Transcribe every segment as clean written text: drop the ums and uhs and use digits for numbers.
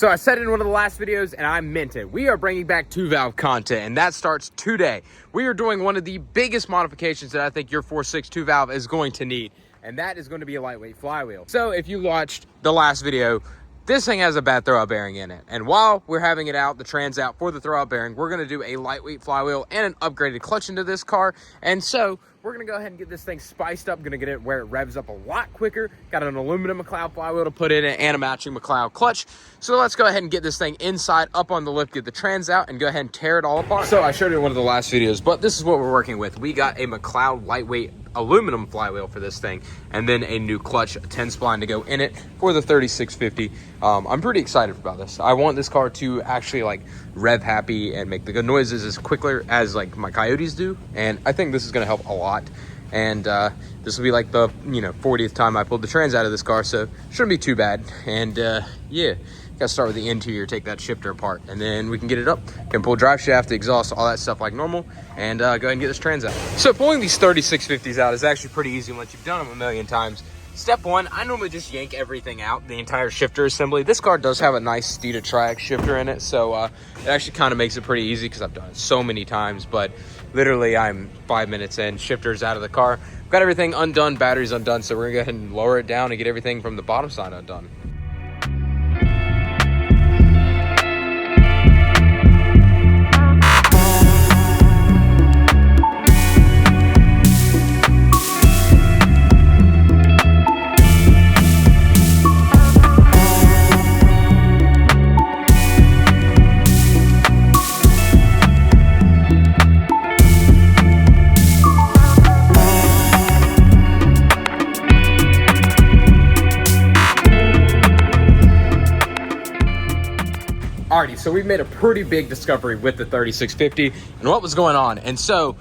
So I said in one of the last videos, and I meant it. We are bringing back 2-valve content, and that starts today. We are doing one of the biggest modifications that I think your 4.6 2-valve is going to need, and that is going to be a lightweight flywheel. So if you watched the last video, this thing has a bad throwout bearing in it. And while we're having it out, the trans out for the throwout bearing, we're going to do a lightweight flywheel and an upgraded clutch into this car. And so we're going to go ahead and get this thing spiced up. Going to get it where it revs up a lot quicker. Got an aluminum McLeod flywheel to put in it and a matching McLeod clutch. So let's go ahead and get this thing inside, up on the lift, get the trans out, and go ahead and tear it all apart. So I showed it in one of the last videos, but this is what we're working with. We got a McLeod lightweight aluminum flywheel for this thing, and then a new clutch, a 10 spline to go in it for the 3650. I'm pretty excited about this. I want this car to actually like rev happy and make the good noises as quicker as like my Coyotes do, and I think this is going to help a lot. And this will be like the 40th time I pulled the trans out of this car, so shouldn't be too bad. And yeah, gotta start with the interior, take that shifter apart, and then we can get it up. Can pull drive shaft, the exhaust, all that stuff like normal, and go ahead and get this trans out. So pulling these 3650s out is actually pretty easy once you've done them a million times. Step one, I normally just yank everything out, the entire shifter assembly. This car does have a nice Steeda Triax shifter in it, so it actually kind of makes it pretty easy because I've done it so many times. But literally, I'm 5 minutes in, shifter's out of the car. Got everything undone, batteries undone, so we're gonna go ahead and lower it down and get everything from the bottom side undone. Alrighty, so we've made a pretty big discovery with the 3650 and what was going on. And so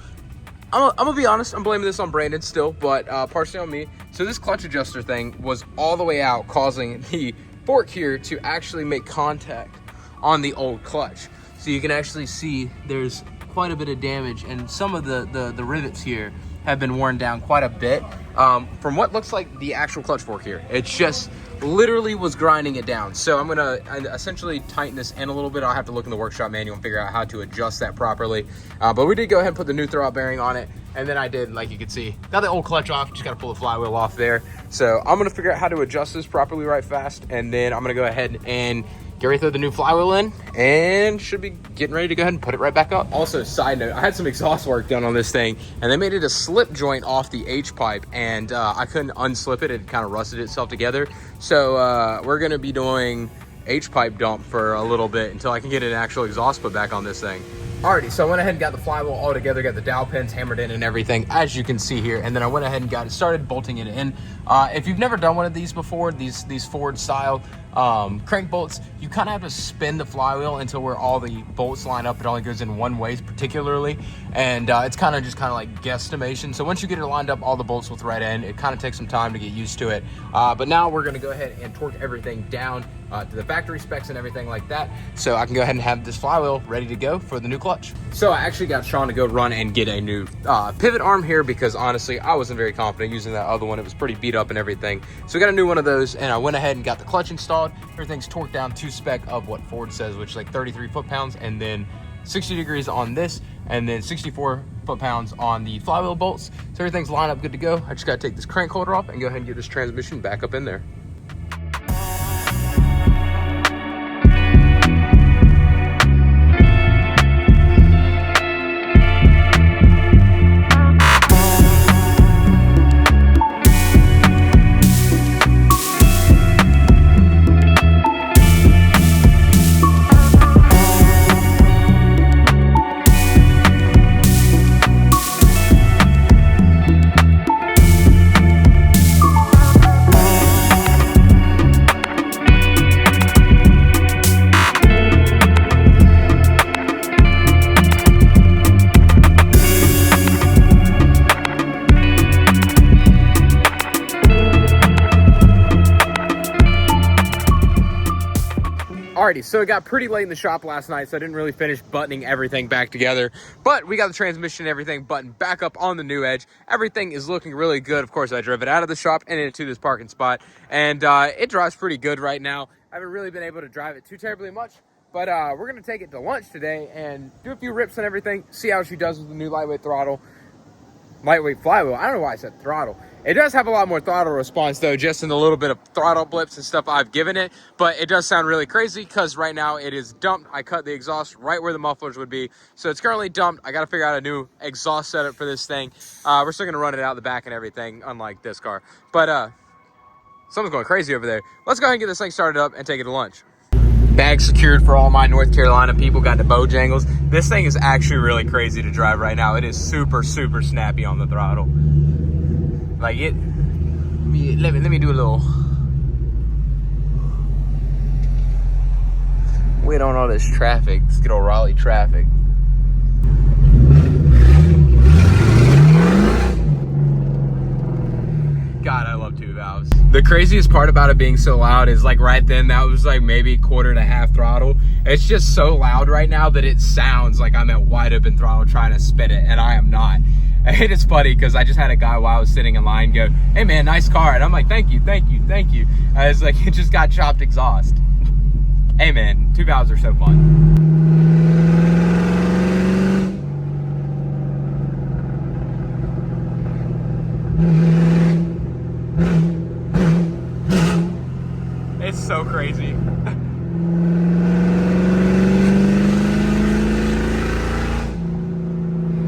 I'm gonna be honest, I'm blaming this on Brandon still, but partially on me. So this clutch adjuster thing was all the way out, causing the fork here to actually make contact on the old clutch. So you can actually see there's quite a bit of damage, and some of the rivets here have been worn down quite a bit from what looks like the actual clutch fork here. It's just literally was grinding it down. So I'm gonna essentially tighten this in a little bit. I'll have to look in the workshop manual and figure out how to adjust that properly. But we did go ahead and put the new throwout bearing on it, and then I did, like you can see, got the old clutch off, just gotta pull the flywheel off there. So I'm gonna figure out how to adjust this properly right fast, and then I'm gonna go ahead and get ready to throw the new flywheel in, and should be getting ready to go ahead and put it right back up. Also, side note, I had some exhaust work done on this thing, and they made it a slip joint off the H-pipe, and I couldn't unslip it. It kind of rusted itself together. So we're gonna be doing H-pipe dump for a little bit until I can get an actual exhaust put back on this thing. Alrighty, so I went ahead and got the flywheel all together, got the dowel pins hammered in and everything, as you can see here, and then I went ahead and got it started bolting it in. If you've never done one of these before, these Ford style crank bolts, you kind of have to spin the flywheel until where all the bolts line up. It only goes in one way particularly, and it's kind of like guesstimation. So once you get it lined up, all the bolts will thread in. It kind of takes some time to get used to it, but now we're going to go ahead and torque everything down to the factory specs and everything like that, so I can go ahead and have this flywheel ready to go for the new clutch. So I actually got Sean to go run and get a new pivot arm here, because honestly I wasn't very confident using that other one. It was pretty beat up and everything, so we got a new one of those, and I went ahead and got the clutch installed. Everything's torqued down to spec of what Ford says, which is like 33 foot-pounds, and then 60 degrees on this, and then 64 foot-pounds on the flywheel bolts. So everything's lined up good to go. I just gotta take this crank holder off and go ahead and get this transmission back up in there. Alrighty, so it got pretty late in the shop last night, so I didn't really finish buttoning everything back together. But we got the transmission and everything buttoned back up on the new Edge. Everything is looking really good. Of course, I drove it out of the shop and into this parking spot, and it drives pretty good right now. I haven't really been able to drive it too terribly much, but we're going to take it to lunch today and do a few rips and everything, see how she does with the new lightweight throttle. Lightweight flywheel. I don't know why I said throttle. It does have a lot more throttle response though, just in the little bit of throttle blips and stuff I've given it, but it does sound really crazy because right now it is dumped. I cut the exhaust right where the mufflers would be, so it's currently dumped. I got to figure out a new exhaust setup for this thing. We're still gonna run it out the back and everything, unlike this car, but something's going crazy over there. Let's go ahead and get this thing started up and take it to lunch. Bag secured for all my North Carolina people, got the Bojangles. This thing is actually really crazy to drive right now. It is super snappy on the throttle. Like it, let me do a little wait on all this traffic. Let's get old Raleigh traffic. God, I love two valves. The craziest part about it being so loud is like right then, that was like maybe 1/4 throttle. It's just so loud right now that it sounds like I'm at wide open throttle trying to spin it, and I am not. And it's funny because I just had a guy while I was sitting in line go, "Hey man, nice car." And I'm like, thank you. I was like, it just got chopped exhaust. Hey man, two valves are so fun. It's so crazy.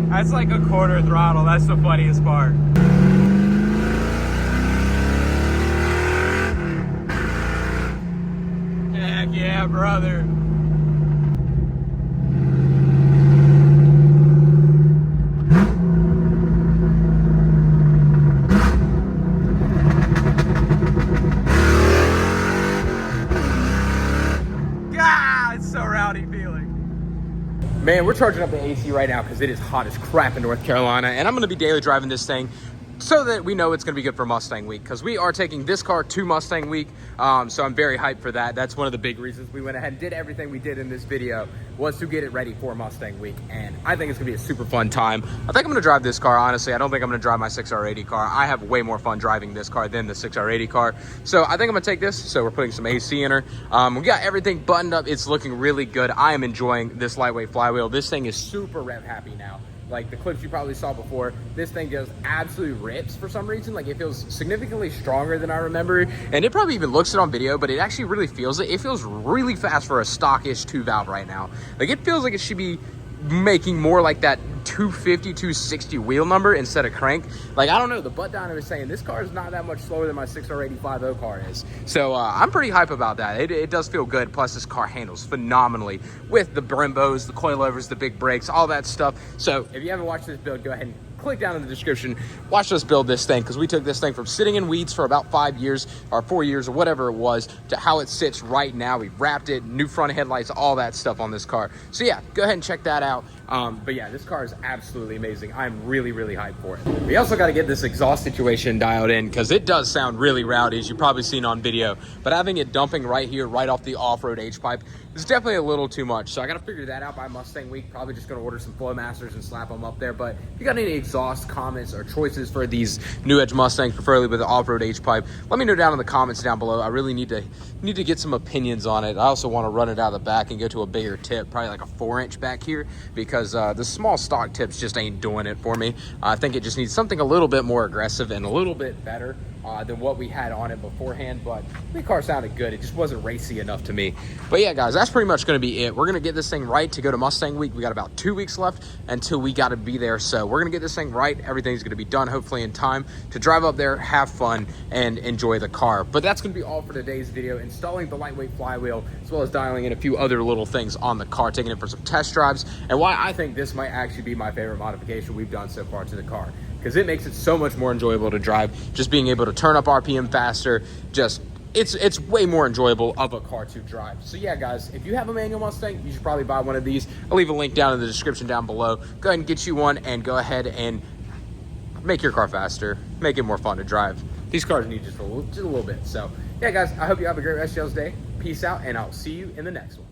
That's like 1/4 throttle. That's the funniest part. Heck yeah, brother. It's so rowdy feeling. Man, we're charging up the AC right now because it is hot as crap in North Carolina, and I'm going to be daily driving this thing so that we know it's going to be good for Mustang Week, because we are taking this car to Mustang Week, so I'm very hyped for that. That's one of the big reasons we went ahead and did everything we did in this video, was to get it ready for Mustang Week, and I think it's going to be a super fun time. I think I'm going to drive this car, honestly. I don't think I'm going to drive my 6R80 car. I have way more fun driving this car than the 6R80 car, so I think I'm going to take this. So we're putting some AC in her. We got everything buttoned up. It's looking really good. I am enjoying this lightweight flywheel. This thing is super rev happy now. Like the clips you probably saw before, this thing goes absolutely rips for some reason. Like it feels significantly stronger than I remember, and it probably even looks it on video, but it actually really feels it. It feels really fast for a stockish 2-valve right now. Like it feels like it should be making more like that 250, 260 wheel number instead of crank. Like, I don't know, the butt down was saying this car is not that much slower than my 6R80 car is. So I'm pretty hype about that. It does feel good. Plus this car handles phenomenally with the Brimbos, the coilovers, the big brakes, all that stuff. So if you haven't watched this build, go ahead and click down in the description, watch us build this thing, because we took this thing from sitting in weeds for about 5 years or 4 years or whatever it was to how it sits right now. We wrapped it, new front headlights, all that stuff on this car. So yeah, go ahead and check that out. But yeah, this car is absolutely amazing. I'm really hyped for it. We also got to get this exhaust situation dialed in, because it does sound really rowdy, as you've probably seen on video, but having it dumping right here, right off the off-road H-pipe is definitely a little too much. So I got to figure that out by Mustang Week. Probably just going to order some Flowmasters and slap them up there. But if you got any exhaust comments or choices for these new Edge Mustangs, preferably with the off-road H-pipe, let me know down in the comments down below. I really need to get some opinions on it. I also want to run it out of the back and go to a bigger tip, probably like a 4-inch back here, because the small stock tips just ain't doing it for me. I think it just needs something a little bit more aggressive and a little bit better than what we had on it beforehand. But the car sounded good. It just wasn't racy enough to me. But yeah, guys, that's pretty much going to be it. We're going to get this thing right to go to Mustang Week. We got about 2 weeks left until we got to be there. So we're going to get this thing right. Everything's going to be done hopefully in time to drive up there, have fun, and enjoy the car. But that's going to be all for today's video, installing the lightweight flywheel, as well as dialing in a few other little things on the car, taking it for some test drives, and why I think this might actually be my favorite modification we've done so far to the car, because it makes it so much more enjoyable to drive. Just being able to turn up RPM faster, just it's way more enjoyable of a car to drive. So yeah, guys, if you have a manual Mustang, you should probably buy one of these. I'll leave a link down in the description down below. Go ahead and get you one, and go ahead and make your car faster, make it more fun to drive. These cars need just a little bit. So yeah, guys, I hope you have a great rest of y'all's day. Peace out, and I'll see you in the next one.